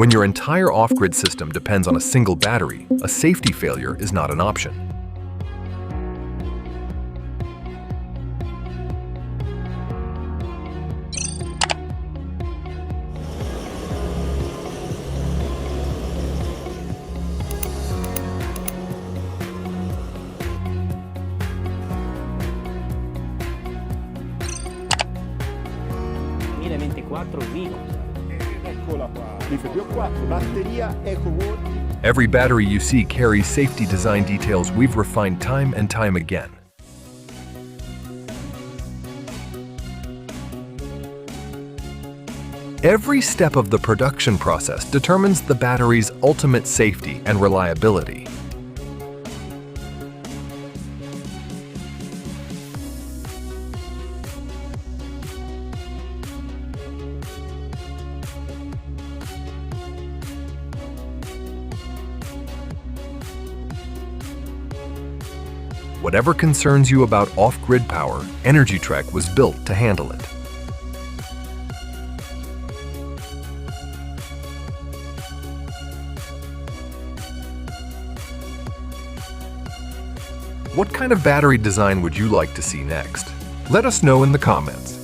When your entire off-grid system depends on a single battery, a safety failure is not an option. Every battery you see carries safety design details we've refined time and time again. Every step of the production process determines the battery's ultimate safety and reliability. Whatever concerns you about off-grid power, EnergyTrek was built to handle it. What kind of battery design would you like to see next? Let us know in the comments.